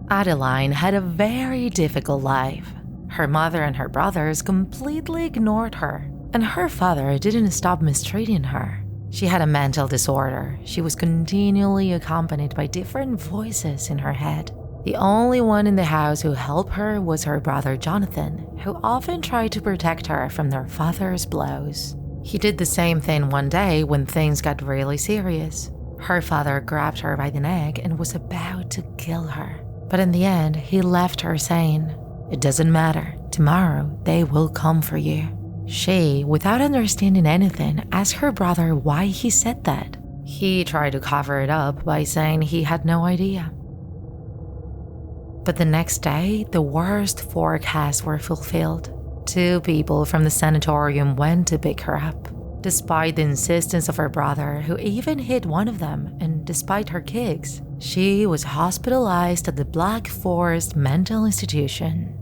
Adeline had a very difficult life. Her mother and her brothers completely ignored her, and her father didn't stop mistreating her. She had a mental disorder. She was continually accompanied by different voices in her head. The only one in the house who helped her was her brother Jonathan, who often tried to protect her from their father's blows. He did the same thing one day when things got really serious. Her father grabbed her by the neck and was about to kill her. But in the end, he left her saying, "It doesn't matter. Tomorrow, they will come for you." She, without understanding anything, asked her brother why he said that. He tried to cover it up by saying he had no idea. But the next day, the worst forecasts were fulfilled. 2 people from the sanatorium went to pick her up. Despite the insistence of her brother, who even hit one of them, and despite her kicks, she was hospitalized at the Black Forest Mental Institution.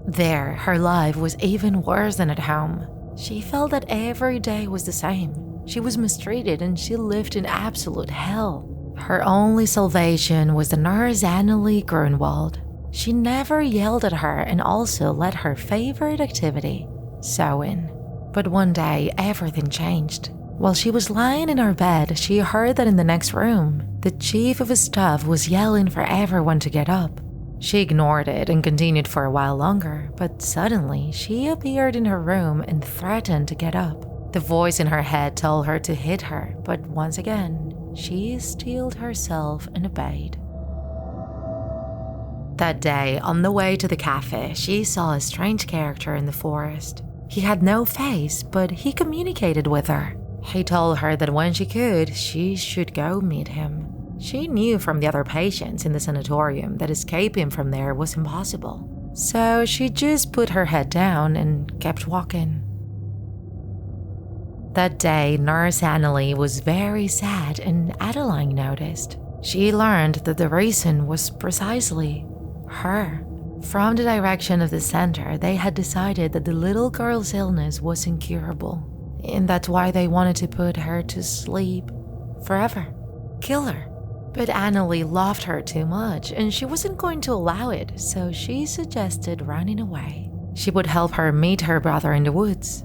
There, her life was even worse than at home. She felt that every day was the same. She was mistreated and she lived in absolute hell. Her only salvation was the nurse Adeline Grunwald. She never yelled at her and also let her favorite activity, sewing. But one day, everything changed. While she was lying in her bed, she heard that in the next room, the chief of staff was yelling for everyone to get up. She ignored it and continued for a while longer, but suddenly she appeared in her room and threatened to get up. The voice in her head told her to hit her, but once again, she steeled herself and obeyed. That day, on the way to the cafe, she saw a strange character in the forest. He had no face, but he communicated with her. He told her that when she could, she should go meet him. She knew from the other patients in the sanatorium that escaping from there was impossible. So she just put her head down and kept walking. That day, Nurse Adeline was very sad and Adeline noticed. She learned that the reason was precisely her. From the direction of the center, they had decided that the little girl's illness was incurable. And that's why they wanted to put her to sleep forever. Kill her. But Adeline loved her too much and she wasn't going to allow it, so she suggested running away. She would help her meet her brother in the woods.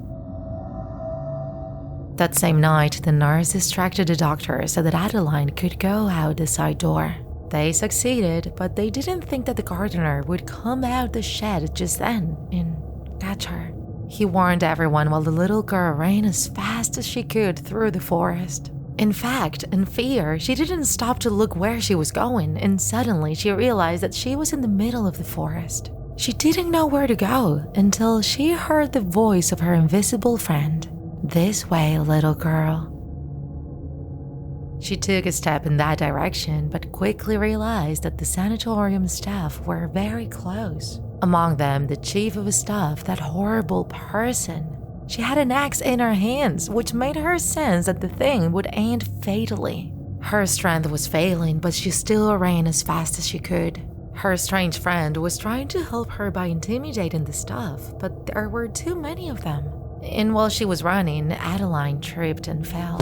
That same night, the nurse distracted the doctor so that Adeline could go out the side door. They succeeded, but they didn't think that the gardener would come out the shed just then and catch her. He warned everyone while the little girl ran as fast as she could through the forest. In fact, in fear, she didn't stop to look where she was going, and suddenly she realized that she was in the middle of the forest. She didn't know where to go until she heard the voice of her invisible friend. "This way, little girl." She took a step in that direction, but quickly realized that the sanatorium staff were very close. Among them, the chief of staff, that horrible person. She had an axe in her hands, which made her sense that the thing would end fatally. Her strength was failing, but she still ran as fast as she could. Her strange friend was trying to help her by intimidating the staff, but there were too many of them. And while she was running, Adeline tripped and fell.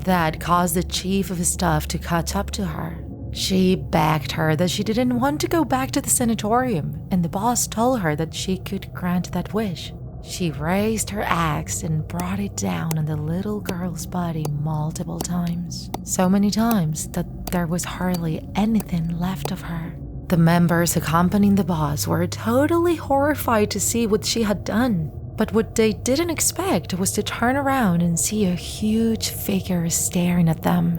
That caused the chief of staff to catch up to her. She begged her that she didn't want to go back to the sanatorium, and the boss told her that she could grant that wish. She raised her axe and brought it down on the little girl's body multiple times. So many times that there was hardly anything left of her. The members accompanying the boss were totally horrified to see what she had done. But what they didn't expect was to turn around and see a huge figure staring at them.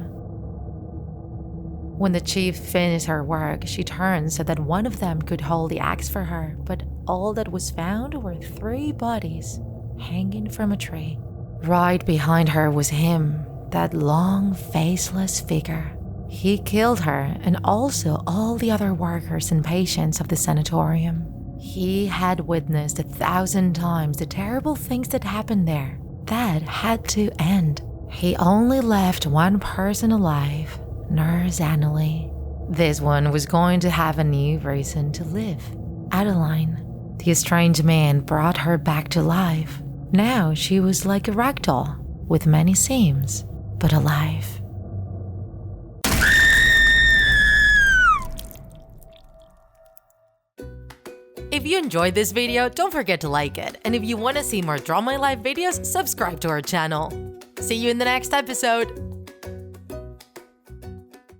When the chief finished her work, she turned so that one of them could hold the axe for her, but all that was found were 3 bodies hanging from a tree. Right behind her was him, that long, faceless figure. He killed her and also all the other workers and patients of the sanatorium. He had witnessed 1,000 times the terrible things that happened there. That had to end. He only left one person alive, Nurse Adeline. This one was going to have a new reason to live. Adeline. The strange man brought her back to life. Now she was like a ragdoll, with many seams, but alive. If you enjoyed this video, don't forget to like it. And if you want to see more Draw My Life videos, subscribe to our channel. See you in the next episode!